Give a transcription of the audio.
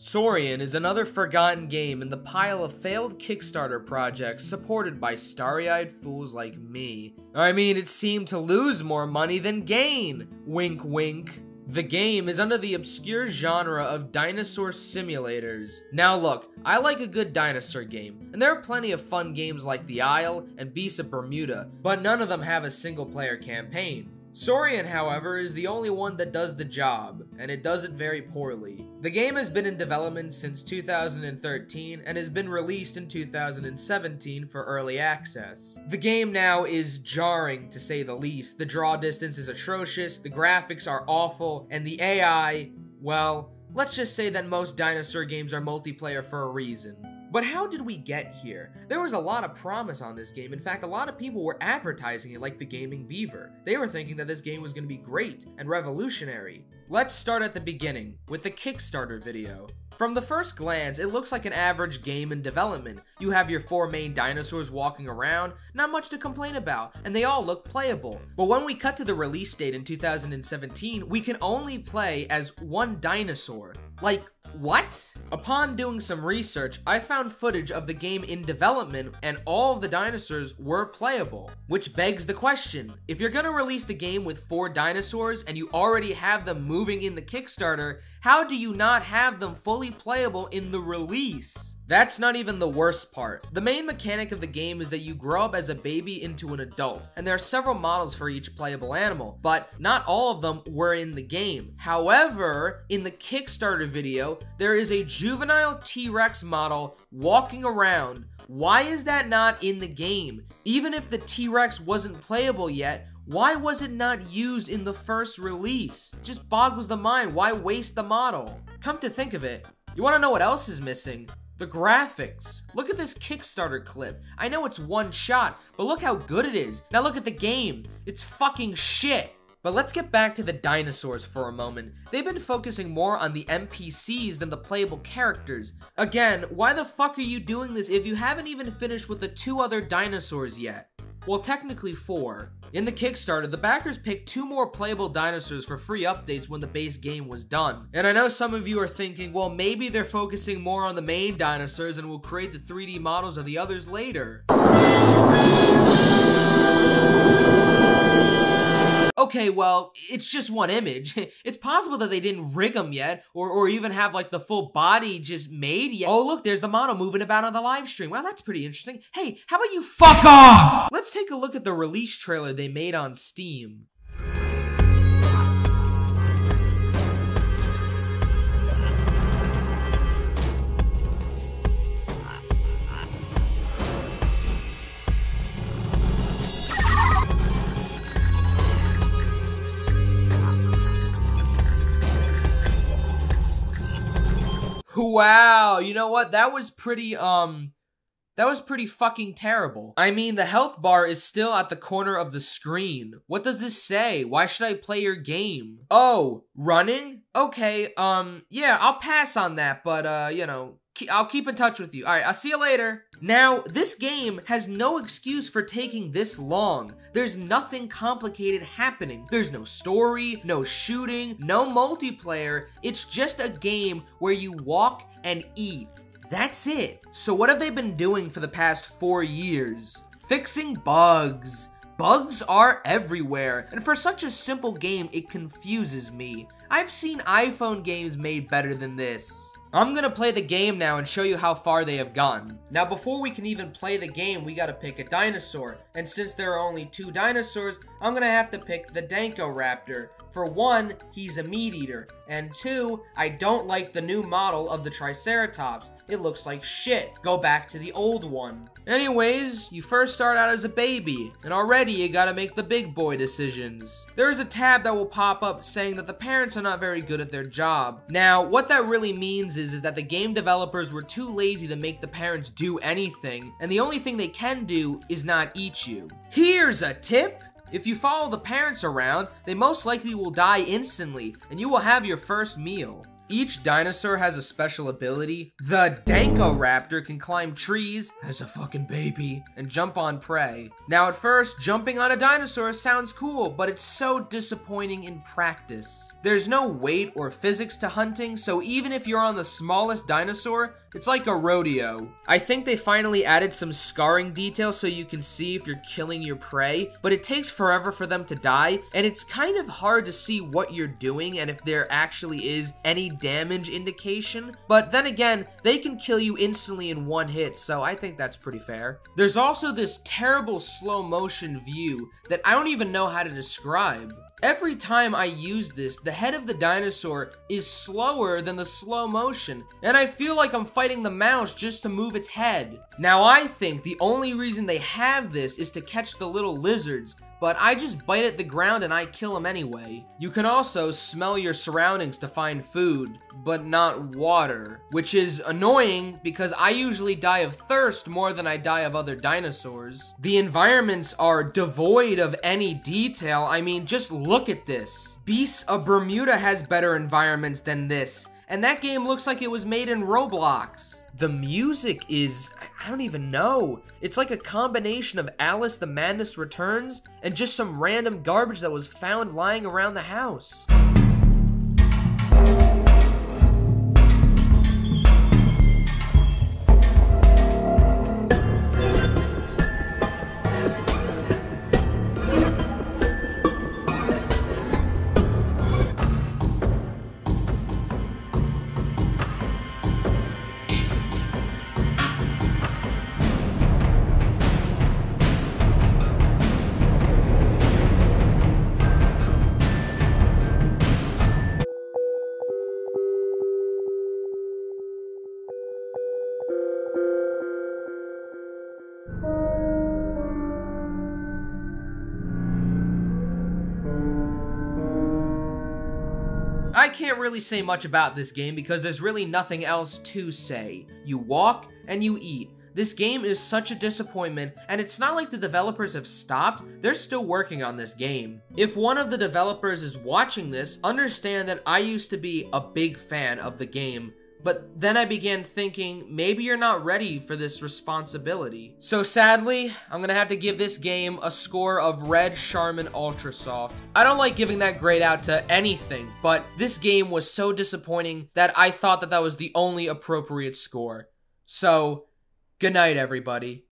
Saurian is another forgotten game in the pile of failed Kickstarter projects supported by starry-eyed fools like me. I mean, it seemed to lose more money than gain. Wink wink. The game is under the obscure genre of dinosaur simulators. Now look, I like a good dinosaur game, and there are plenty of fun games like The Isle and Beasts of Bermuda, but none of them have a single-player campaign. Saurian, however, is the only one that does the job, and it does it very poorly. The game has been in development since 2013 and has been released in 2017 for early access. The game now is jarring, to say the least. The draw distance is atrocious, the graphics are awful, and the AI, well, let's just say that most dinosaur games are multiplayer for a reason. But how did we get here? There was a lot of promise on this game. In fact, a lot of people were advertising it like the Gaming Beaver. They were thinking that this game was going to be great and revolutionary. Let's start at the beginning, with the Kickstarter video. From the first glance, it looks like an average game in development. You have your 4 main dinosaurs walking around, not much to complain about, and they all look playable. But when we cut to the release date in 2017, we can only play as one dinosaur. Like, what? Upon doing some research, I found footage of the game in development, and all of the dinosaurs were playable. Which begs the question, if you're gonna release the game with 4 dinosaurs and you already have them moving in the Kickstarter, how do you not have them fully playable in the release? That's not even the worst part. The main mechanic of the game is that you grow up as a baby into an adult, and there are several models for each playable animal, but not all of them were in the game. However, in the Kickstarter video, there is a juvenile T-Rex model walking around. Why is that not in the game? Even if the T-Rex wasn't playable yet, why was it not used in the first release? Just boggles the mind. Why waste the model? Come to think of it, you wanna know what else is missing? The graphics. Look at this Kickstarter clip. I know it's one shot, but look how good it is. Now look at the game. It's fucking shit. But let's get back to the dinosaurs for a moment. They've been focusing more on the NPCs than the playable characters. Again, why the fuck are you doing this if you haven't even finished with the 2 other dinosaurs yet? Well, technically 4. In the Kickstarter, the backers picked 2 more playable dinosaurs for free updates when the base game was done. And I know some of you are thinking, well, maybe they're focusing more on the main dinosaurs and will create the 3D models of the others later. Okay, well, it's just one image. It's possible that they didn't rig them yet, or even have like the full body just made yet. Oh look, there's the model moving about on the live stream. Well, that's pretty interesting. Hey, how about you fuck off? Let's take a look at the release trailer they made on Steam. Wow, you know what? That was pretty fucking terrible. I mean, the health bar is still at the corner of the screen. What does this say? Why should I play your game? Oh, running? Okay, yeah, I'll pass on that, but, you know, I'll keep in touch with you. Alright, I'll see you later. Now, this game has no excuse for taking this long. There's nothing complicated happening. There's no story, no shooting, no multiplayer. It's just a game where you walk and eat. That's it. So what have they been doing for the past 4 years? Fixing bugs. Bugs are everywhere, and for such a simple game, it confuses me. I've seen iPhone games made better than this. I'm gonna play the game now and show you how far they have gotten. Now before we can even play the game, we gotta pick a dinosaur. And since there are only 2 dinosaurs, I'm gonna have to pick the Dankoraptor. For 1, he's a meat eater. And 2, I don't like the new model of the Triceratops. It looks like shit. Go back to the old one. Anyways, you first start out as a baby, and already you gotta make the big boy decisions. There is a tab that will pop up saying that the parents are not very good at their job. Now, what that really means is that the game developers were too lazy to make the parents do anything, and the only thing they can do is not eat you. Here's a tip! If you follow the parents around, they most likely will die instantly, and you will have your first meal. Each dinosaur has a special ability. The Dankoraptor can climb trees as a fucking baby and jump on prey. Now at first, jumping on a dinosaur sounds cool, but it's so disappointing in practice. There's no weight or physics to hunting, so even if you're on the smallest dinosaur, it's like a rodeo. I think they finally added some scarring detail so you can see if you're killing your prey, but it takes forever for them to die, and it's kind of hard to see what you're doing and if there actually is any damage indication. But then again, they can kill you instantly in one hit, so I think that's pretty fair. There's also this terrible slow motion view that I don't even know how to describe. Every time I use this, the head of the dinosaur is slower than the slow motion, and I feel like I'm fighting the mouse just to move its head. Now I think the only reason they have this is to catch the little lizards, but I just bite at the ground and I kill them anyway. You can also smell your surroundings to find food, but not water, which is annoying because I usually die of thirst more than I die of other dinosaurs. The environments are devoid of any detail. I mean, just look at this. Beasts of Bermuda has better environments than this, and that game looks like it was made in Roblox. The music is, I don't even know. It's like a combination of Alice the Madness Returns and just some random garbage that was found lying around the house. I can't really say much about this game because there's really nothing else to say. You walk and you eat. This game is such a disappointment, and it's not like the developers have stopped. They're still working on this game. If one of the developers is watching this, understand that I used to be a big fan of the game, but then I began thinking, maybe you're not ready for this responsibility. So sadly, I'm gonna have to give this game a score of Red Charmin Ultra Soft. I don't like giving that grade out to anything, but this game was so disappointing that I thought that that was the only appropriate score. So, good night, everybody.